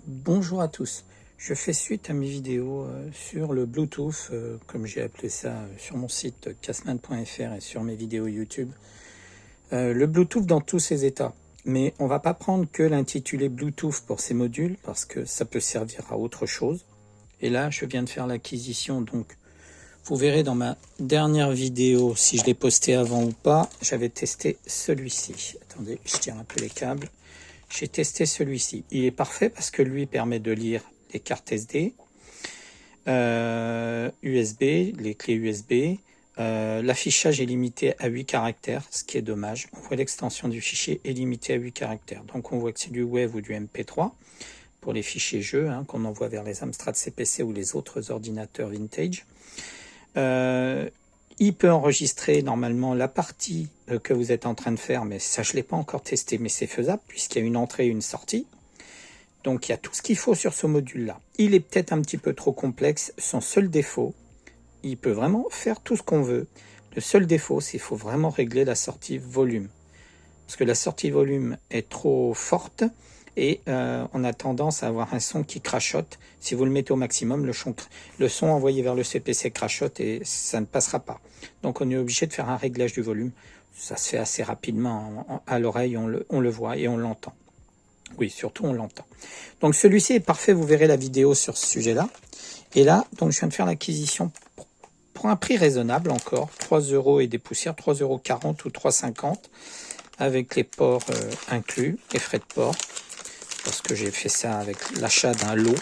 Bonjour à tous, je fais suite à mes vidéos sur le Bluetooth, comme j'ai appelé ça sur mon site casman.fr et sur mes vidéos YouTube. Le Bluetooth dans tous ses états, mais on va pas prendre que l'intitulé Bluetooth pour ces modules parce que ça peut servir à autre chose. Et là, je viens de faire l'acquisition, donc vous verrez dans ma dernière vidéo, si je l'ai posté avant ou pas, j'avais testé celui-ci. Attendez, je tire un peu les câbles. J'ai testé celui-ci. Il est parfait parce que lui permet de lire les cartes SD, USB, les clés USB. L'affichage est limité à 8 caractères, ce qui est dommage. On voit l'extension du fichier est limitée à 8 caractères. Donc on voit que c'est du WAV ou du MP3 pour les fichiers jeux qu'on envoie vers les Amstrad CPC ou les autres ordinateurs vintage. Il peut enregistrer normalement la partie que vous êtes en train de faire, mais ça je ne l'ai pas encore testé, mais c'est faisable puisqu'il y a une entrée et une sortie. Donc il y a tout ce qu'il faut sur ce module-là. Il est peut-être un petit peu trop complexe. Son seul défaut, il peut vraiment faire tout ce qu'on veut. Le seul défaut, c'est qu'il faut vraiment régler la sortie volume. Parce que la sortie volume est trop forte et on a tendance à avoir un son qui crachote. Si vous le mettez au maximum, le son envoyé vers le CPC crachote et ça ne passera pas. Donc on est obligé de faire un réglage du volume. Ça se fait assez rapidement à l'oreille, on le voit et on l'entend. Oui, surtout on l'entend. Donc celui-ci est parfait, vous verrez la vidéo sur ce sujet-là. Et là, donc je viens de faire l'acquisition pour un prix raisonnable encore, 3 € et des poussières, 3,40 € ou 3,50 € avec les ports inclus, les frais de port, parce que j'ai fait ça avec l'achat d'un lot.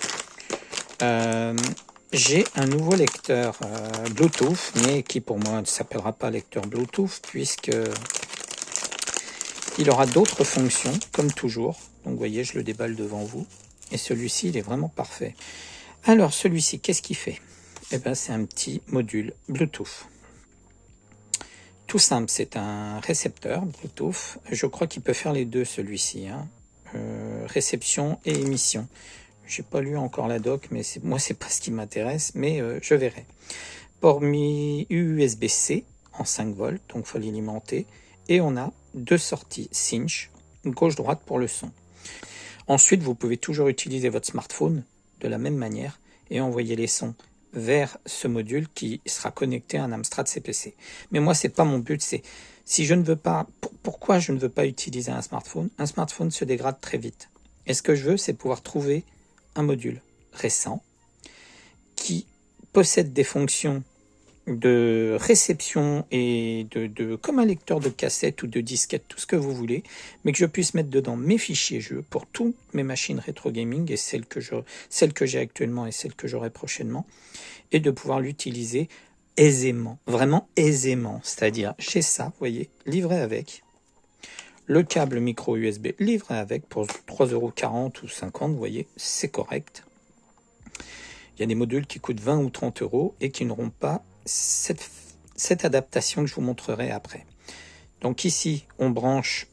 J'ai un nouveau lecteur Bluetooth, mais qui pour moi ne s'appellera pas lecteur Bluetooth, puisque il aura d'autres fonctions, comme toujours. Donc vous voyez, je le déballe devant vous. Et celui-ci, il est vraiment parfait. Alors celui-ci, qu'est-ce qu'il fait? Eh bien, c'est un petit module Bluetooth. Tout simple, c'est un récepteur Bluetooth. Je crois qu'il peut faire les deux, celui-ci. Réception et émission. J'ai pas lu encore la doc, mais moi, c'est pas ce qui m'intéresse, mais je verrai. Port USB-C en 5 volts, donc il faut l'alimenter. Et on a deux sorties Cinch, gauche-droite pour le son. Ensuite, vous pouvez toujours utiliser votre smartphone de la même manière et envoyer les sons vers ce module qui sera connecté à un Amstrad CPC. Mais moi, c'est pas mon but. C'est si je ne veux pas. Pourquoi je ne veux pas utiliser un smartphone? Un smartphone se dégrade très vite. Et ce que je veux, c'est pouvoir trouver un module récent qui possède des fonctions de réception et comme un lecteur de cassette ou de disquette, tout ce que vous voulez, mais que je puisse mettre dedans mes fichiers jeux pour toutes mes machines rétro gaming et celles que j'ai actuellement et celles que j'aurai prochainement, et de pouvoir l'utiliser aisément, vraiment aisément. C'est-à-dire, j'ai ça, vous voyez, livré avec le câble micro USB livré avec pour 3,40 € ou 50 €, vous voyez, c'est correct. Il y a des modules qui coûtent 20 ou 30 € et qui n'auront pas cette adaptation que je vous montrerai après. Donc ici, on branche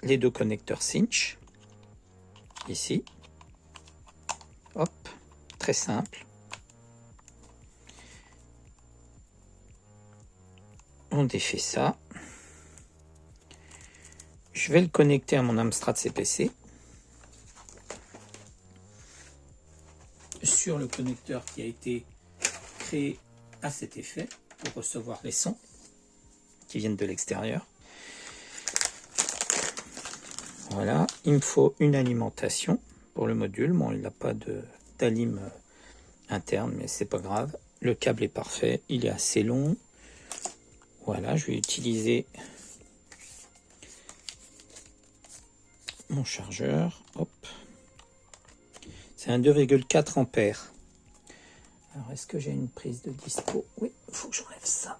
les deux connecteurs Cinch. Ici. Hop, très simple. On défait ça. Je vais le connecter à mon Amstrad CPC. Sur le connecteur qui a été créé à cet effet pour recevoir les sons qui viennent de l'extérieur. Voilà, il me faut une alimentation pour le module. Bon, il n'a pas d'alim interne, mais c'est pas grave. Le câble est parfait, il est assez long. Voilà, je vais utiliser mon chargeur. Hop. C'est un 2,4 ampères. Alors, est-ce que j'ai une prise de dispo? Oui, il faut que j'enlève ça.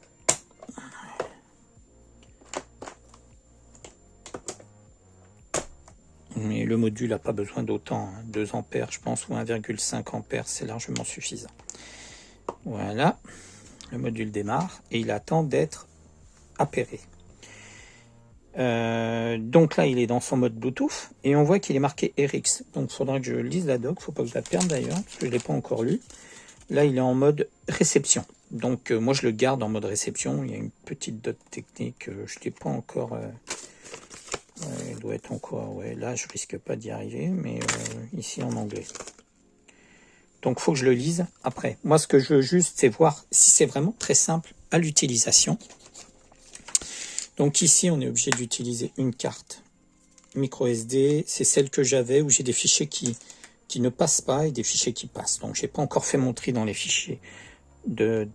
Mais le module n'a pas besoin d'autant. 2 ampères, je pense, ou 1,5 ampères, c'est largement suffisant. Voilà. Le module démarre et il attend d'être appairé. Donc là, il est dans son mode Bluetooth et on voit qu'il est marqué RX. Donc, il faudra que je lise la doc. Il ne faut pas que je la perde d'ailleurs, parce que je ne l'ai pas encore lu. Là, il est en mode réception. Donc, moi, je le garde en mode réception. Il y a une petite dot technique. Je ne l'ai pas encore doit être en quoi? Ouais, là, je risque pas d'y arriver, mais ici en anglais. Donc, il faut que je le lise après. Moi, ce que je veux juste, c'est voir si c'est vraiment très simple à l'utilisation. Donc ici, on est obligé d'utiliser une carte micro SD. C'est celle que j'avais où j'ai des fichiers qui ne passent pas et des fichiers qui passent. Donc, j'ai pas encore fait mon tri dans les fichiers de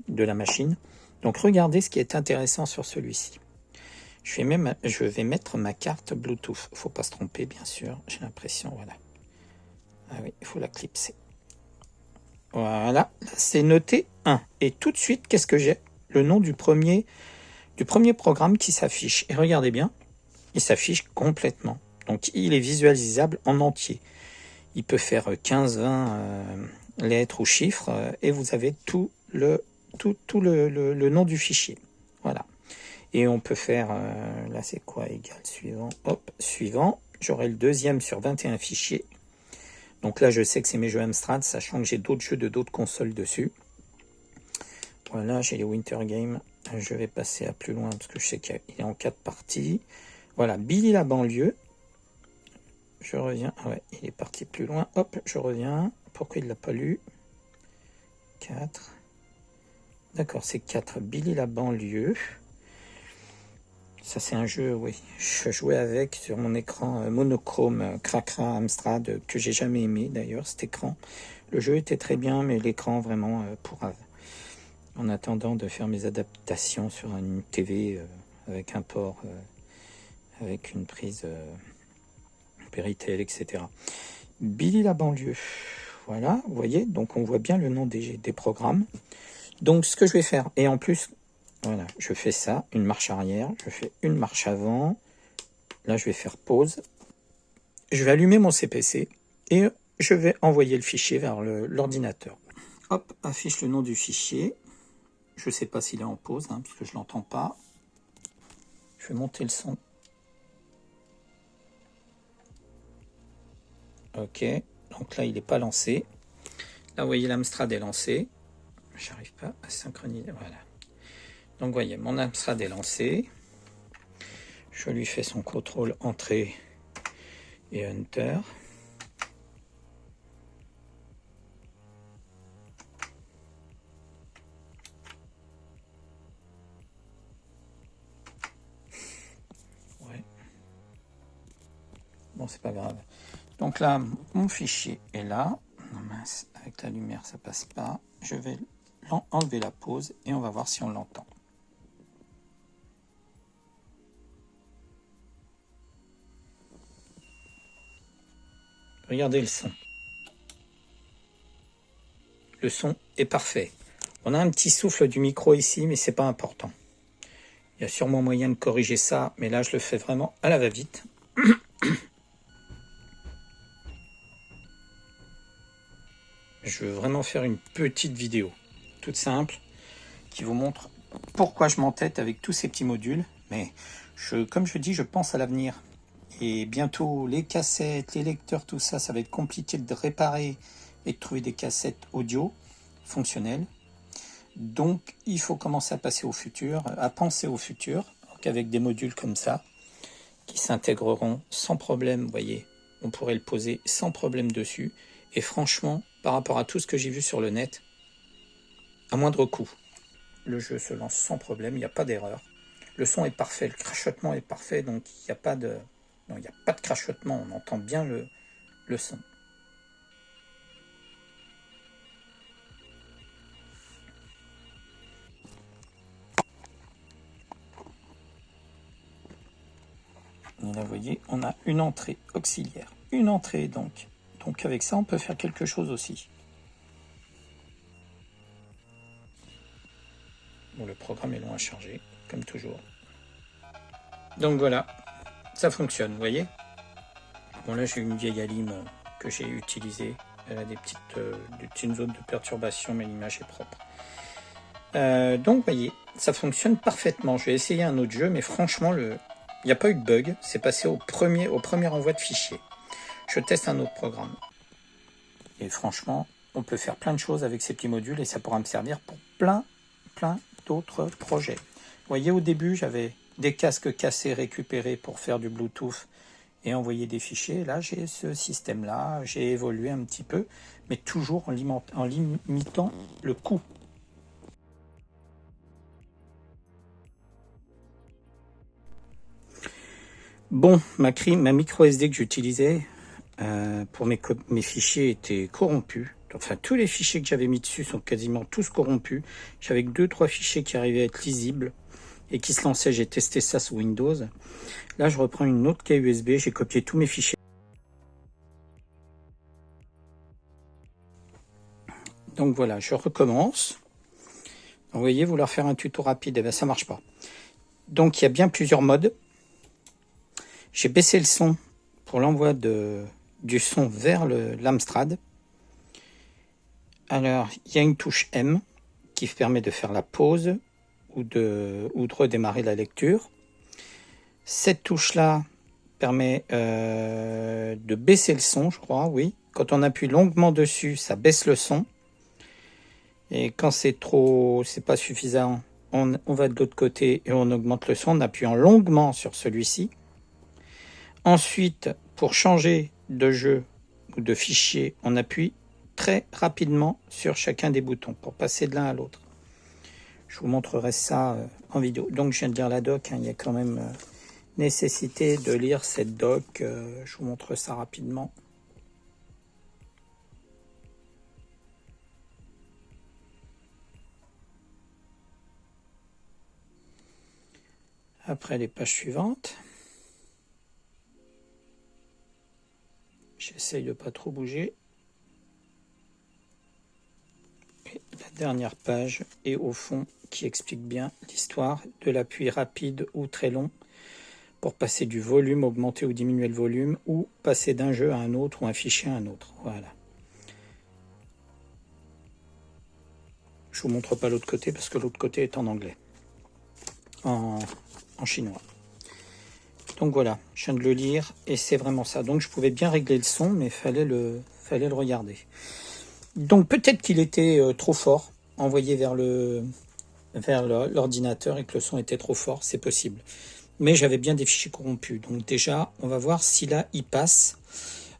la machine. Donc, regardez ce qui est intéressant sur celui-ci. Je vais mettre ma carte Bluetooth. Faut pas se tromper, bien sûr. J'ai l'impression, voilà. Ah oui, il faut la clipser. Voilà, là, c'est noté 1. Et tout de suite, qu'est-ce que j'ai? Le nom du premier programme qui s'affiche. Et regardez bien, il s'affiche complètement. Donc, il est visualisable en entier. Il peut faire 15, 20 lettres ou chiffres et vous avez tout le nom du fichier. Voilà. Et on peut faire, là c'est quoi, égal, suivant, hop, suivant. J'aurai le deuxième sur 21 fichiers. Donc là, je sais que c'est mes jeux Amstrad, sachant que j'ai d'autres jeux de d'autres consoles dessus. Voilà, j'ai les Winter Games. Je vais passer à plus loin parce que je sais qu'il est en 4 parties. Voilà, Billy la banlieue. Je reviens. Ah ouais, il est parti plus loin. Hop, je reviens. Pourquoi il ne l'a pas lu? 4. D'accord, c'est 4. Billy la banlieue. Ça, c'est un jeu, oui. Je jouais avec sur mon écran monochrome Cracra Amstrad que j'ai jamais aimé d'ailleurs, cet écran. Le jeu était très bien, mais l'écran vraiment pourrave. En attendant de faire mes adaptations sur une TV avec un port, avec une prise Péritel, etc. Billy la banlieue. Voilà, vous voyez, donc on voit bien le nom des programmes. Donc ce que je vais faire, et en plus, voilà, je fais ça, une marche arrière, je fais une marche avant. Là, je vais faire pause. Je vais allumer mon CPC et je vais envoyer le fichier vers l'ordinateur. Hop, affiche le nom du fichier. Je ne sais pas s'il est en pause, hein, parce que je ne l'entends pas. Je vais monter le son. Ok, donc là, il n'est pas lancé. Là, vous voyez, l'Amstrad est lancé. J'arrive pas à synchroniser. Voilà. Donc, vous voyez, mon Amstrad est lancé. Je lui fais son contrôle entrée et enter. Ouais. Bon, c'est pas grave. Donc là, mon fichier est là. Non, mince, avec la lumière, ça passe pas. Je vais enlever la pause et on va voir si on l'entend. Regardez le son. Le son est parfait. On a un petit souffle du micro ici, mais c'est pas important. Il y a sûrement moyen de corriger ça, mais là, je le fais vraiment à la va-vite. Je veux vraiment faire une petite vidéo, toute simple, qui vous montre pourquoi je m'entête avec tous ces petits modules. Mais comme je dis, je pense à l'avenir. Et bientôt, les cassettes, les lecteurs, tout ça, ça va être compliqué de réparer et de trouver des cassettes audio fonctionnelles. Donc, il faut commencer à passer au futur, à penser au futur, donc avec des modules comme ça, qui s'intégreront sans problème, vous voyez. On pourrait le poser sans problème dessus. Et franchement, par rapport à tout ce que j'ai vu sur le net, à moindre coût, le jeu se lance sans problème, il n'y a pas d'erreur. Le son est parfait, le crachotement est parfait, donc il n'y a pas de... Non, il n'y a pas de crachotement, on entend bien le son. Et là, vous voyez, on a une entrée auxiliaire. Une entrée, donc. Donc avec ça, on peut faire quelque chose aussi. Bon, le programme est long à charger, comme toujours. Donc voilà, ça fonctionne, vous voyez. Bon, là, j'ai une vieille Alim que j'ai utilisée. Elle a des petites zones de perturbation, mais l'image est propre. Donc, vous voyez, ça fonctionne parfaitement. Je vais essayer un autre jeu, mais franchement, il n'y a pas eu de bug. C'est passé au premier envoi de fichier. Je teste un autre programme. Et franchement, on peut faire plein de choses avec ces petits modules et ça pourra me servir pour plein d'autres projets. Vous voyez, au début, j'avais des casques cassés récupérés pour faire du Bluetooth et envoyer des fichiers. Là, j'ai ce système-là, j'ai évolué un petit peu, mais toujours en limitant le coût. Bon, ma micro SD que j'utilisais pour mes fichiers étaient corrompus. Enfin, tous les fichiers que j'avais mis dessus sont quasiment tous corrompus. J'avais que 2-3 fichiers qui arrivaient à être lisibles et qui se lançaient. J'ai testé ça sous Windows. Là, je reprends une autre clé USB. J'ai copié tous mes fichiers. Donc voilà, je recommence. Donc, vous voyez, vouloir faire un tuto rapide, eh bien, ça marche pas. Donc, il y a bien plusieurs modes. J'ai baissé le son pour l'envoi du son vers l'Amstrad. Alors, il y a une touche M qui permet de faire la pause ou de redémarrer la lecture. Cette touche-là permet de baisser le son, je crois, oui. Quand on appuie longuement dessus, ça baisse le son. Et quand c'est pas suffisant, on va de l'autre côté et on augmente le son en appuyant longuement sur celui-ci. Ensuite, pour changer de jeu ou de fichier, on appuie très rapidement sur chacun des boutons pour passer de l'un à l'autre. Je vous montrerai ça en vidéo. Donc je viens de lire la doc, hein, il y a quand même nécessité de lire cette doc. Je vous montre ça rapidement. Après les pages suivantes. J'essaye de ne pas trop bouger. Et la dernière page est au fond qui explique bien l'histoire de l'appui rapide ou très long pour passer du volume, augmenter ou diminuer le volume, ou passer d'un jeu à un autre ou un fichier à un autre. Voilà. Je vous montre pas l'autre côté parce que l'autre côté est en anglais, en chinois. Donc voilà, je viens de le lire et c'est vraiment ça. Donc je pouvais bien régler le son, mais fallait le regarder. Donc peut-être qu'il était trop fort, envoyé vers l'ordinateur et que le son était trop fort, c'est possible. Mais j'avais bien des fichiers corrompus. Donc déjà, on va voir si là, il passe.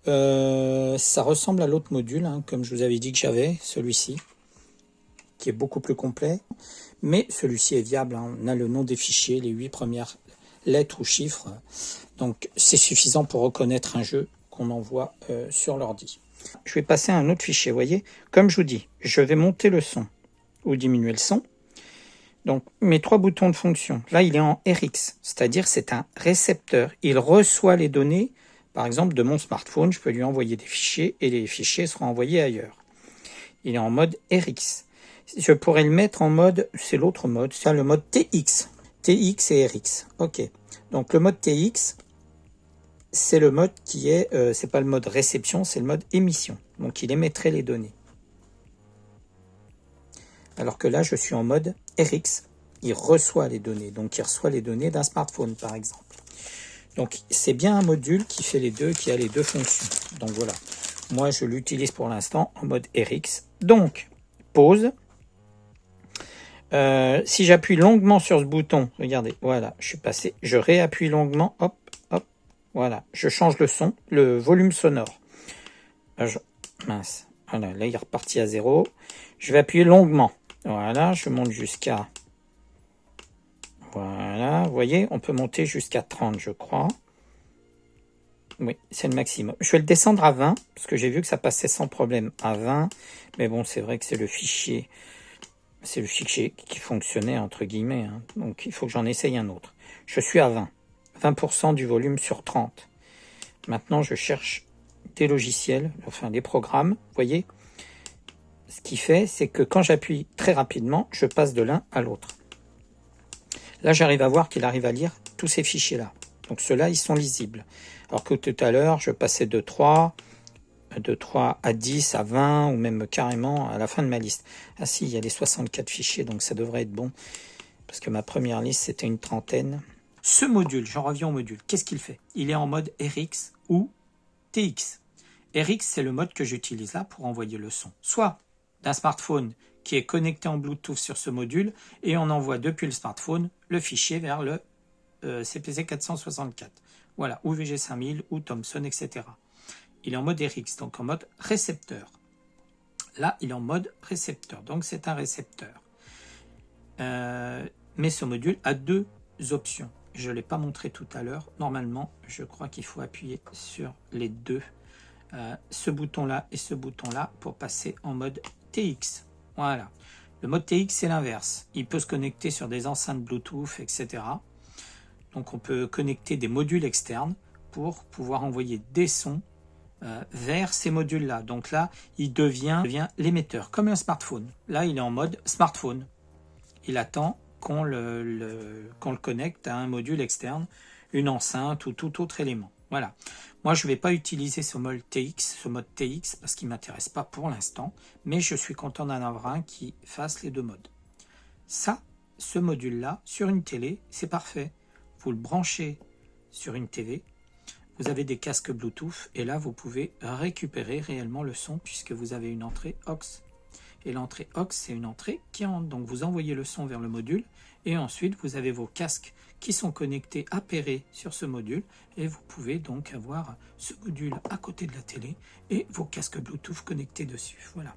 Ça ressemble à l'autre module, hein, comme je vous avais dit que j'avais, celui-ci, qui est beaucoup plus complet. Mais celui-ci est viable, hein. On a le nom des fichiers, les 8 premières lettres ou chiffres. Donc c'est suffisant pour reconnaître un jeu qu'on envoie sur l'ordi. Je vais passer à un autre fichier, vous voyez. Comme je vous dis, je vais monter le son ou diminuer le son. Donc mes 3 boutons de fonction, là il est en RX, c'est-à-dire c'est un récepteur. Il reçoit les données, par exemple de mon smartphone, je peux lui envoyer des fichiers et les fichiers seront envoyés ailleurs. Il est en mode RX. Je pourrais le mettre en mode, c'est l'autre mode, c'est le mode TX. TX et RX. Ok. Donc le mode TX, c'est le mode qui est, c'est pas le mode réception, c'est le mode émission. Donc il émettrait les données. Alors que là, je suis en mode RX. Il reçoit les données. Donc il reçoit les données d'un smartphone, par exemple. Donc c'est bien un module qui fait les deux, qui a les deux fonctions. Donc voilà. Moi, je l'utilise pour l'instant en mode RX. Donc, pause. Si j'appuie longuement sur ce bouton, regardez, voilà, je suis passé, je réappuie longuement, hop, hop, voilà, je change le son, le volume sonore. Mince, voilà, là il est reparti à 0. Je vais appuyer longuement, voilà, je monte jusqu'à, voilà, vous voyez, on peut monter jusqu'à 30, je crois. Oui, c'est le maximum. Je vais le descendre à 20, parce que j'ai vu que ça passait sans problème à 20, mais bon, c'est vrai que c'est le fichier. C'est le fichier qui fonctionnait entre guillemets, hein. Donc il faut que j'en essaye un autre. Je suis à 20. 20% du volume sur 30. Maintenant, je cherche des logiciels, enfin des programmes. Vous voyez, ce qui fait, c'est que quand j'appuie très rapidement, je passe de l'un à l'autre. Là, j'arrive à voir qu'il arrive à lire tous ces fichiers-là. Donc ceux-là, ils sont lisibles. Alors que tout à l'heure, je passais de 3 à 10, à 20, ou même carrément à la fin de ma liste. Ah si, il y a les 64 fichiers, donc ça devrait être bon, parce que ma première liste, c'était une trentaine. Ce module, j'en reviens au module, qu'est-ce qu'il fait? Il est en mode RX ou TX. RX, c'est le mode que j'utilise là pour envoyer le son, soit d'un smartphone qui est connecté en Bluetooth sur ce module, et on envoie depuis le smartphone le fichier vers CPC 464. Voilà, ou VG5000, ou Thomson, etc. Il est en mode RX, donc en mode récepteur. Là, il est en mode récepteur, donc c'est un récepteur. Mais ce module a deux options. Je ne l'ai pas montré tout à l'heure. Normalement, je crois qu'il faut appuyer sur les deux, ce bouton-là et ce bouton-là, pour passer en mode TX. Voilà. Le mode TX, c'est l'inverse. Il peut se connecter sur des enceintes Bluetooth, etc. Donc, on peut connecter des modules externes pour pouvoir envoyer des sons vers ces modules-là. Donc là, il devient l'émetteur, comme un smartphone. Là, il est en mode smartphone. Il attend qu'on le connecte à un module externe, une enceinte ou tout autre élément. Voilà. Moi, je ne vais pas utiliser ce mode TX parce qu'il ne m'intéresse pas pour l'instant, mais je suis content d'en avoir un qui fasse les deux modes. Ça, ce module-là, sur une télé, c'est parfait. Vous le branchez sur une TV, vous avez des casques Bluetooth, et là, vous pouvez récupérer réellement le son puisque vous avez une entrée AUX. Et l'entrée AUX, c'est une entrée qui entre. Donc, vous envoyez le son vers le module, et ensuite, vous avez vos casques qui sont connectés appairés sur ce module, et vous pouvez donc avoir ce module à côté de la télé et vos casques Bluetooth connectés dessus. Voilà.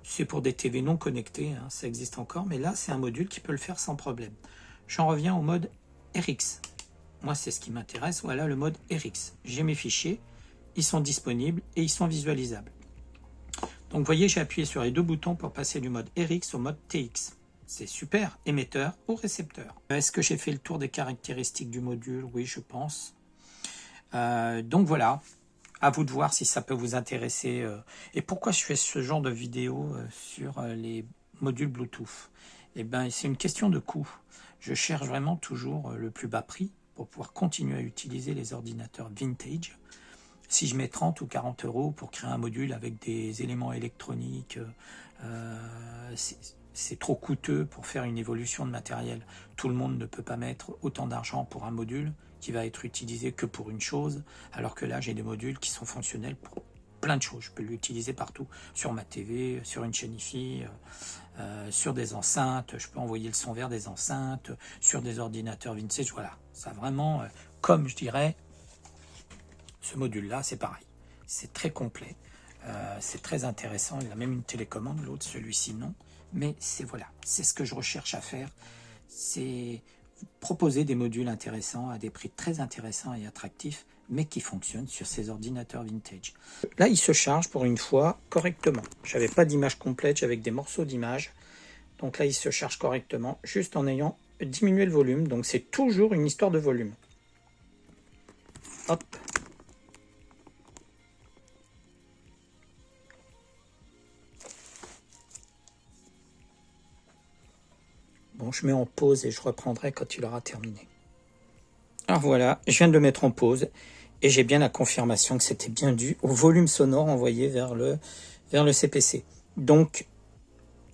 C'est pour des TV non connectées, hein, ça existe encore, mais là, c'est un module qui peut le faire sans problème. J'en reviens au mode RX. Moi, c'est ce qui m'intéresse. Voilà le mode RX. J'ai mes fichiers, ils sont disponibles et ils sont visualisables. Donc, vous voyez, j'ai appuyé sur les deux boutons pour passer du mode RX au mode TX. C'est super, émetteur ou récepteur. Est-ce que j'ai fait le tour des caractéristiques du module? Oui, je pense. Donc voilà, à vous de voir si ça peut vous intéresser. Et pourquoi je fais ce genre de vidéo sur les modules Bluetooth? Eh bien, c'est une question de coût. Je cherche vraiment toujours le plus bas prix pour pouvoir continuer à utiliser les ordinateurs vintage. Si je mets 30 ou 40 € pour créer un module avec des éléments électroniques, c'est trop coûteux pour faire une évolution de matériel. Tout le monde ne peut pas mettre autant d'argent pour un module qui va être utilisé que pour une chose, alors que là, j'ai des modules qui sont fonctionnels pour plein de choses. Je peux l'utiliser partout, sur ma TV, sur une chaîne IFI, sur des enceintes, je peux envoyer le son vers des enceintes, sur des ordinateurs vintage, voilà. Ça vraiment, comme je dirais, ce module-là, c'est pareil. C'est très complet, c'est très intéressant. Il a même une télécommande, l'autre, celui-ci, non. Mais c'est voilà, c'est ce que je recherche à faire. C'est proposer des modules intéressants à des prix très intéressants et attractifs, mais qui fonctionnent sur ces ordinateurs vintage. Là, il se charge pour une fois correctement. J'avais pas d'image complète, j'avais des morceaux d'image. Donc là, il se charge correctement, juste en ayant diminué le volume. Donc c'est toujours une histoire de volume. Hop. Bon, je mets en pause et je reprendrai quand il aura terminé. Alors voilà, je viens de le mettre en pause et j'ai bien la confirmation que c'était bien dû au volume sonore envoyé vers le CPC. Donc,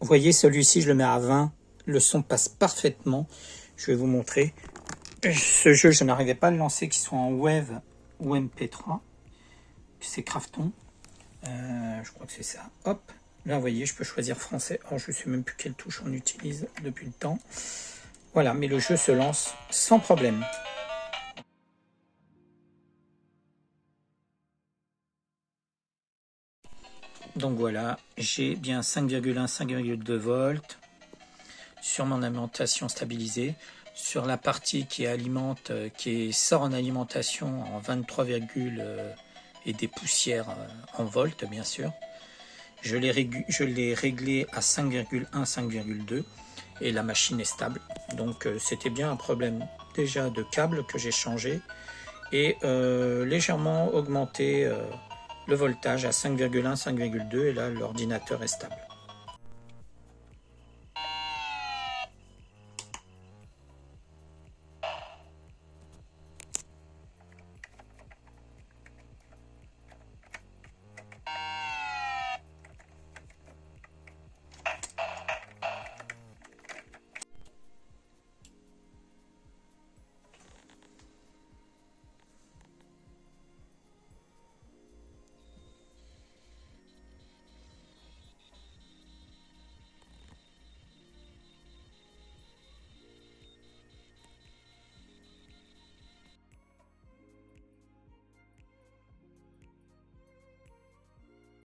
vous voyez, celui-ci, je le mets à 20. Le son passe parfaitement. Je vais vous montrer. Ce jeu, je n'arrivais pas à le lancer, qu'il soit en Wave ou MP3. C'est Krafton. Je crois que c'est ça. Hop. Là, vous voyez, je peux choisir français. Alors, je ne sais même plus quelle touche on utilise depuis le temps. Voilà, mais le jeu se lance sans problème. Donc voilà, j'ai bien 5,1, 5,2 volts sur mon alimentation stabilisée. Sur la partie qui alimente, qui sort en alimentation en 23, et des poussières en volts, bien sûr. Je l'ai réglé à 5,1, 5,2 et la machine est stable. Donc c'était bien un problème déjà de câble que j'ai changé et légèrement augmenté le voltage à 5,1, 5,2 et là l'ordinateur est stable.